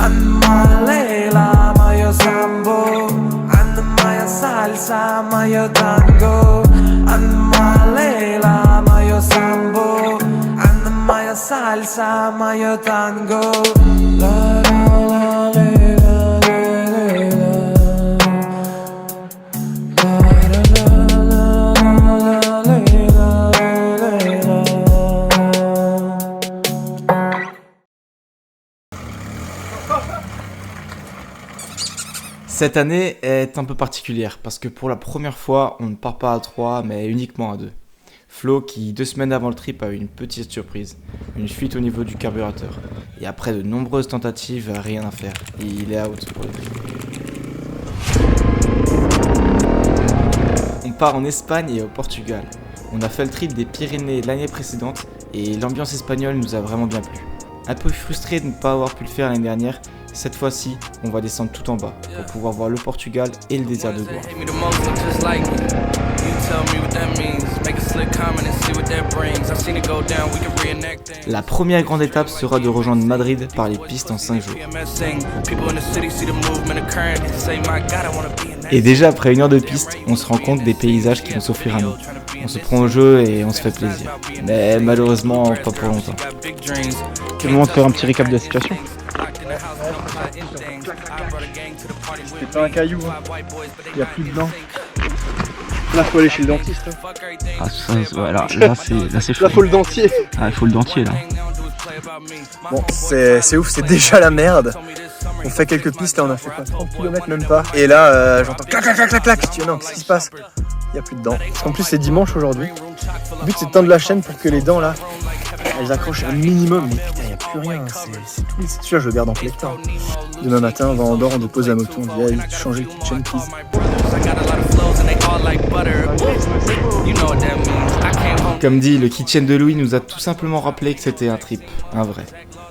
Anna Leila, moje sambo, Anna moja salsa, moje tango. Anna Leila, moje sambo, Anna moja salsa, moje tango. La la la Leila, Leila. Cette année est un peu particulière parce que pour la première fois, on ne part pas à 3 mais uniquement à 2. Flo qui 2 semaines avant le trip a eu une petite surprise, une fuite au niveau du carburateur. Et après de nombreuses tentatives, rien à faire. Et il est out pour le trip. On part en Espagne et au Portugal. On a fait le trip des Pyrénées l'année précédente et l'ambiance espagnole nous a vraiment bien plu. Un peu frustré de ne pas avoir pu le faire l'année dernière, cette fois-ci, on va descendre tout en bas pour pouvoir voir le Portugal et le désert de Goa. La première grande étape sera de rejoindre Madrid par les pistes en 5 jours. Et déjà après 1 heure de piste, on se rend compte des paysages qui vont s'offrir à nous. On se prend au jeu et on se fait plaisir. Mais malheureusement, pas pour longtemps. C'est le moment de faire un petit récap de la situation. C'est pas un caillou, hein. Il n'y a plus de dents. Là faut aller chez le dentiste. Hein. Ah ça, ouais, là c'est chaud. Là faut le dentier. Ah il faut le dentier là. Bon c'est ouf, c'est déjà la merde. On fait quelques pistes, là on a fait quoi, 30 km même pas. Et là j'entends clac clac clac clac clac. Je dis non, qu'est-ce qui se passe? Il n'y a plus de dents. Parce qu'en plus c'est dimanche aujourd'hui. Le but c'est de tendre la chaîne pour que les dents là, elles accrochent un minimum. Mais putain, il n'y a plus rien, c'est tout. C'est sûr, je le garde en collector. Demain matin, on va en Andorre, on dépose la moto, on dit allez, changer le kitchen please. Comme dit, le kitchen de Louis nous a tout simplement rappelé que c'était un trip, un vrai.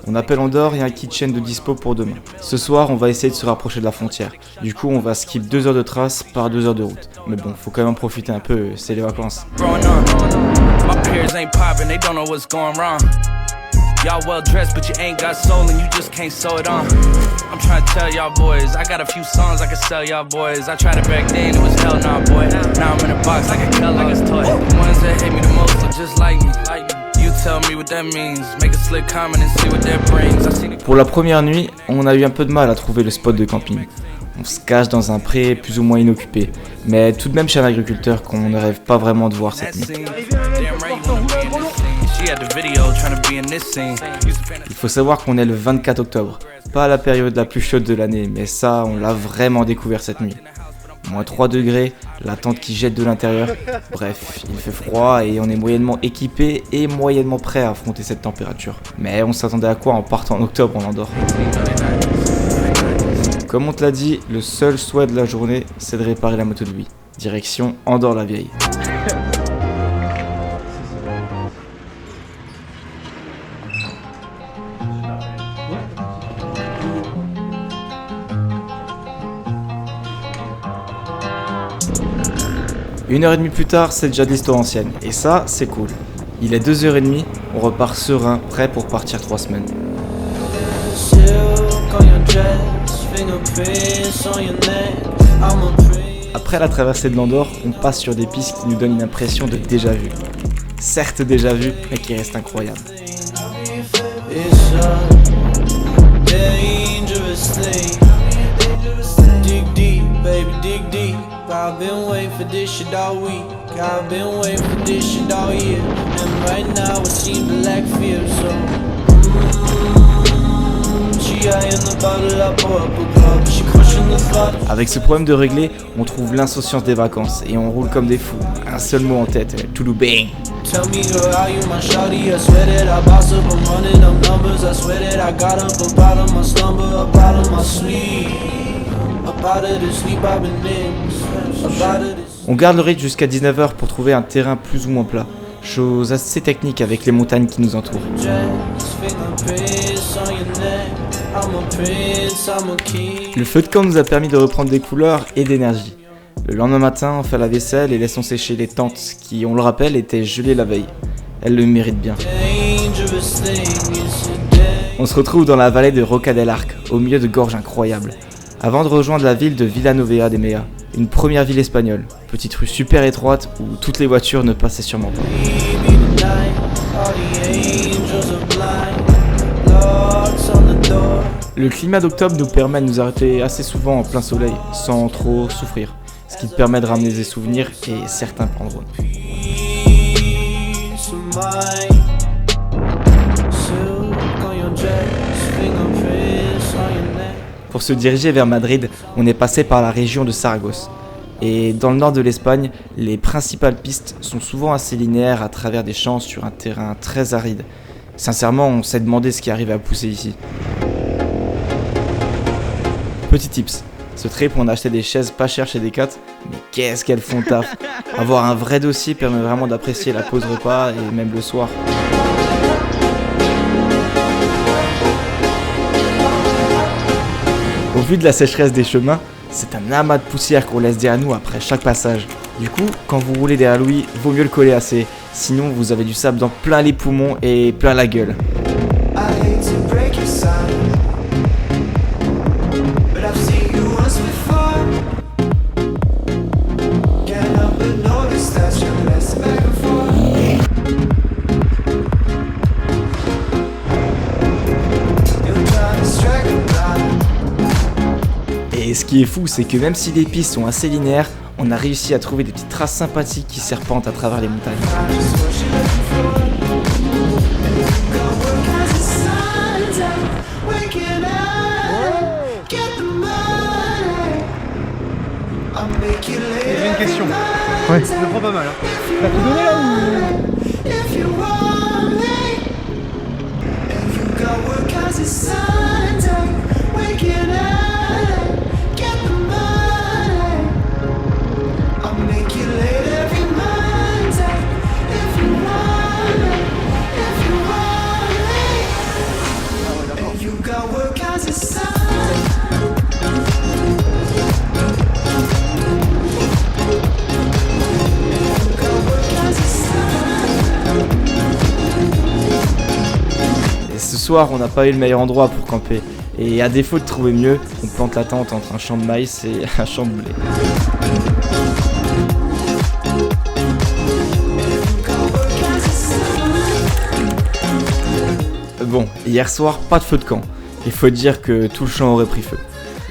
On appelle Andorre et un kitchen de dispo pour demain. Ce soir, on va essayer de se rapprocher de la frontière. Du coup, on va skip 2 heures de trace par 2 heures de route. Mais bon, faut quand même en profiter un peu, c'est les vacances. Y'all well dressed, but you ain't got soul and you just can't sew it on. I'm trying to tell y'all boys, I got a few songs I can sell y'all boys. I tried it back then, it was hell nah, boy. Now I'm in a box like a Kellogg's toy. The ones that hate me the most look just like me. You tell me what that means. Make a slick comment and see what that brings. Pour la première nuit, on a eu un peu de mal à trouver le spot de camping. On se cache dans un pré plus ou moins inoccupé, mais tout de même chez un agriculteur qu'on ne rêve pas vraiment de voir cette nuit. Il faut savoir qu'on est le 24 octobre, pas la période la plus chaude de l'année, mais ça, on l'a vraiment découvert cette nuit. Moins 3 degrés, la tente qui jette de l'intérieur, bref, il fait froid et on est moyennement équipé et moyennement prêt à affronter cette température. Mais on s'attendait à quoi en partant en octobre en Andorre? Comme on te l'a dit, le seul souhait de la journée, c'est de réparer la moto de Louis. Direction Andorre-la-Vieille. Une heure et demie plus tard, c'est déjà de l'histoire ancienne. Et ça, c'est cool. Il est 2h30, on repart serein, prêt pour partir 3 semaines. Après la traversée de l'Andorre, on passe sur des pistes qui nous donnent une impression de déjà-vu. Certes déjà vu, mais qui reste incroyable. I've been waiting for this shit all week. I've been waiting for this shit all year. And right now it seems to lack fear. So she high in the bottle, I pour up a cup. She crushing the thought. Avec ce problème de régler, on trouve l'insouciance des vacances et on roule comme des fous. Un seul mot en tête, Toulouse bang. Tell me girl, how you my shawty? I swear that I boss up, I'm running them numbers. I swear that I got up out of my slumber, up out of my sleep. On garde le rythme jusqu'à 19h pour trouver un terrain plus ou moins plat, chose assez technique avec les montagnes qui nous entourent. Le feu de camp nous a permis de reprendre des couleurs et d'énergie. Le lendemain matin, on fait la vaisselle et laissons sécher les tentes qui, on le rappelle, étaient gelées la veille. Elles le méritent bien. On se retrouve dans la vallée de Roca del Arc, au milieu de gorges incroyables, avant de rejoindre la ville de Villanueva de Mea, une première ville espagnole, petite rue super étroite où toutes les voitures ne passaient sûrement pas. Le climat d'octobre nous permet de nous arrêter assez souvent en plein soleil, sans trop souffrir, ce qui te permet de ramener des souvenirs et certains prendront. Pour se diriger vers Madrid, on est passé par la région de Saragosse. Et dans le nord de l'Espagne, les principales pistes sont souvent assez linéaires à travers des champs sur un terrain très aride. Sincèrement, on s'est demandé ce qui arrivait à pousser ici. Petit tips, ce trip on a acheté des chaises pas chères chez Decat, mais qu'est-ce qu'elles font taf. Avoir un vrai dossier permet vraiment d'apprécier la pause repas et même le soir. Au vu de la sécheresse des chemins, c'est un amas de poussière qu'on laisse derrière nous après chaque passage. Du coup, quand vous roulez derrière Louis, vaut mieux le coller assez, sinon vous avez du sable dans plein les poumons et plein la gueule. Et ce qui est fou, c'est que même si les pistes sont assez linéaires, on a réussi à trouver des petites traces sympathiques qui serpentent à travers les montagnes. J'ai une question. Ouais. Je le prends pas mal. Hein. T'as tout donné là ou... Ce soir, on n'a pas eu le meilleur endroit pour camper. Et à défaut de trouver mieux, on plante la tente entre un champ de maïs et un champ de blé. Bon, hier soir, pas de feu de camp. Il faut dire que tout le champ aurait pris feu.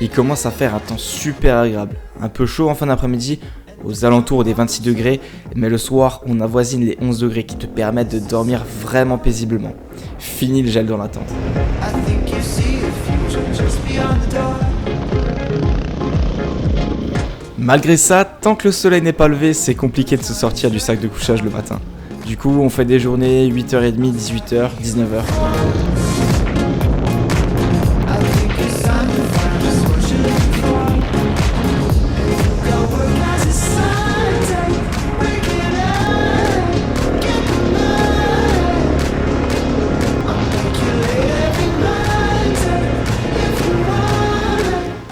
Il commence à faire un temps super agréable. Un peu chaud en fin d'après-midi, aux alentours des 26 degrés, mais le soir, on avoisine les 11 degrés qui te permettent de dormir vraiment paisiblement. Fini le gel dans la tente. Malgré ça, tant que le soleil n'est pas levé, c'est compliqué de se sortir du sac de couchage le matin. Du coup, on fait des journées 8h30, 18h, 19h.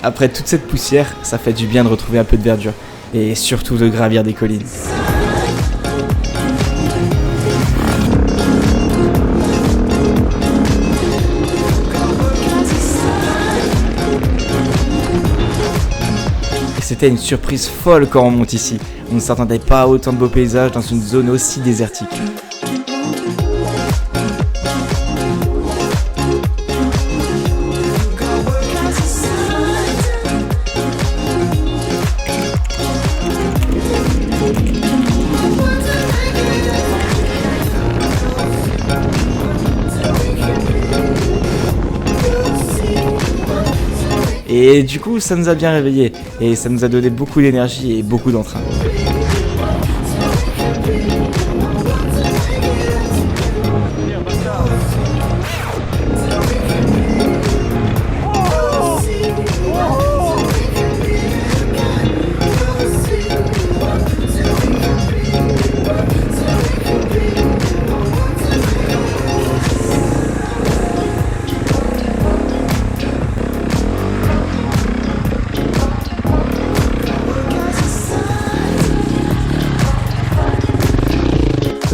Après toute cette poussière, ça fait du bien de retrouver un peu de verdure et surtout de gravir des collines. Et c'était une surprise folle quand on monte ici. On ne s'attendait pas à autant de beaux paysages dans une zone aussi désertique. Et du coup, ça nous a bien réveillés et ça nous a donné beaucoup d'énergie et beaucoup d'entrain.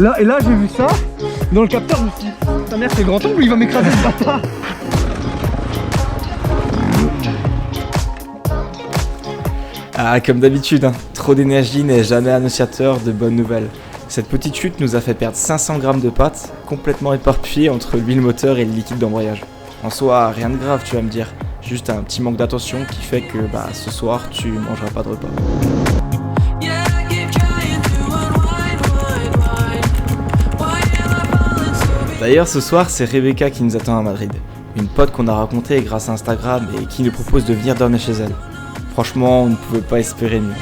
Là, et là, j'ai vu ça. Dans le capteur, je me suis dit, ta mère, c'est grand angle, il va m'écraser ce bâtard. Ah, comme d'habitude, hein, trop d'énergie n'est jamais annonciateur de bonnes nouvelles. Cette petite chute nous a fait perdre 500 grammes de pâtes, complètement éparpillées entre l'huile moteur et le liquide d'embrayage. En soi, rien de grave, tu vas me dire. Juste un petit manque d'attention qui fait que ce soir, tu mangeras pas de repas. D'ailleurs, ce soir, c'est Rebecca qui nous attend à Madrid. Une pote qu'on a rencontrée grâce à Instagram et qui nous propose de venir dormir chez elle. Franchement, on ne pouvait pas espérer mieux.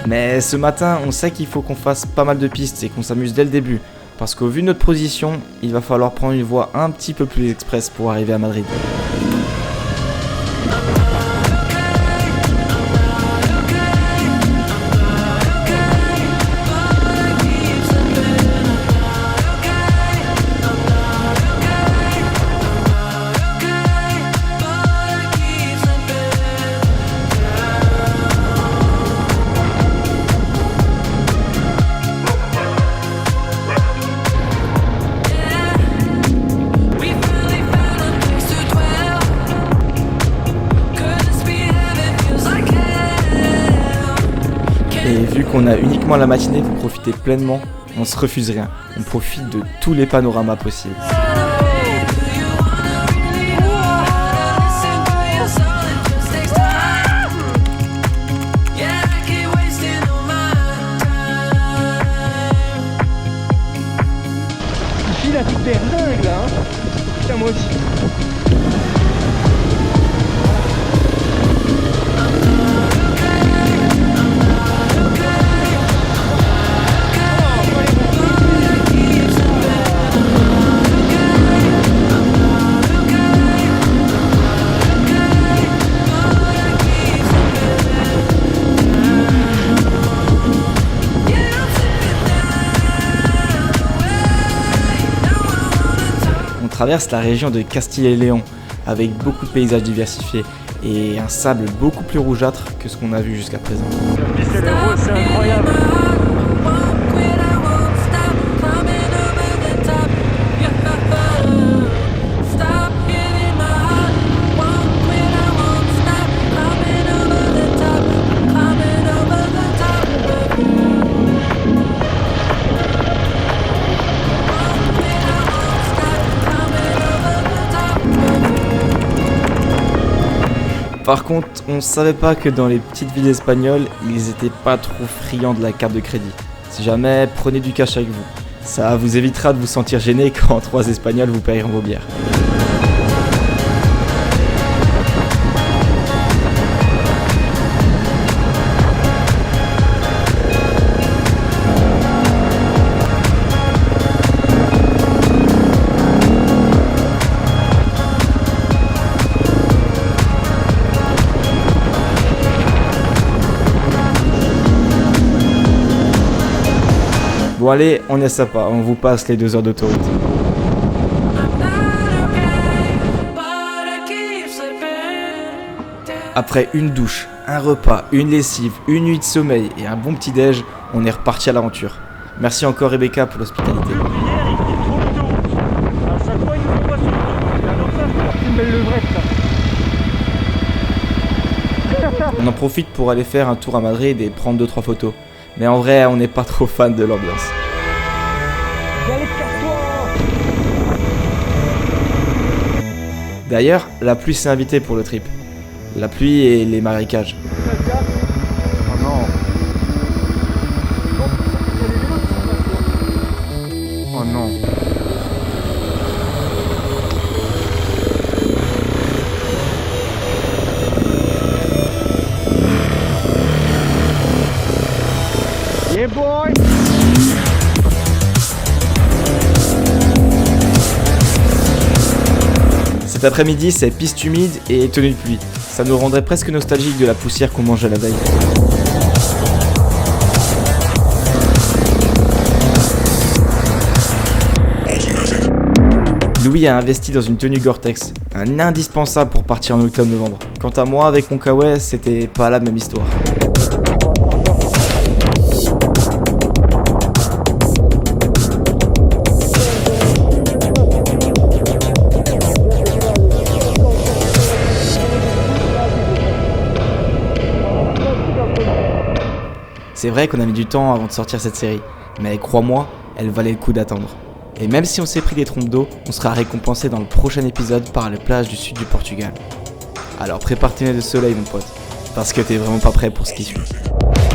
Mais ce matin, on sait qu'il faut qu'on fasse pas mal de pistes et qu'on s'amuse dès le début. Parce qu'au vu de notre position, il va falloir prendre une voie un petit peu plus express pour arriver à Madrid. Et vu qu'on a uniquement la matinée pour profiter pleinement, on se refuse rien. On profite de tous les panoramas possibles. Il a tout l'air dingue là, hein. Putain, moi aussi. On traverse la région de Castille et Léon, avec beaucoup de paysages diversifiés et un sable beaucoup plus rougeâtre que ce qu'on a vu jusqu'à présent. C'est incroyable. Par contre, on savait pas que dans les petites villes espagnoles, ils étaient pas trop friands de la carte de crédit. Si jamais, prenez du cash avec vous. Ça vous évitera de vous sentir gêné quand 3 Espagnols vous payeront vos bières. Bon allez, on est sympa, on vous passe les 2 heures d'autoroute. Après une douche, un repas, une lessive, une nuit de sommeil et un bon petit déj, on est reparti à l'aventure. Merci encore Rebecca pour l'hospitalité. On en profite pour aller faire un tour à Madrid et prendre 2-3 photos. Mais en vrai, on n'est pas trop fan de l'ambiance. D'ailleurs, la pluie s'est invitée pour le trip. La pluie et les marécages. Oh non. Oh non. Yeah boy. Cet après-midi, c'est piste humide et tenue de pluie. Ça nous rendrait presque nostalgique de la poussière qu'on mangeait la veille. Louis a investi dans une tenue Gore-Tex, un indispensable pour partir en octobre-novembre. Quant à moi, avec mon Kawaii, c'était pas la même histoire. C'est vrai qu'on a mis du temps avant de sortir cette série, mais crois-moi, elle valait le coup d'attendre. Et même si on s'est pris des trompes d'eau, on sera récompensé dans le prochain épisode par les plages du sud du Portugal. Alors prépare tes lunettes de soleil mon pote, parce que t'es vraiment pas prêt pour ce qui suit.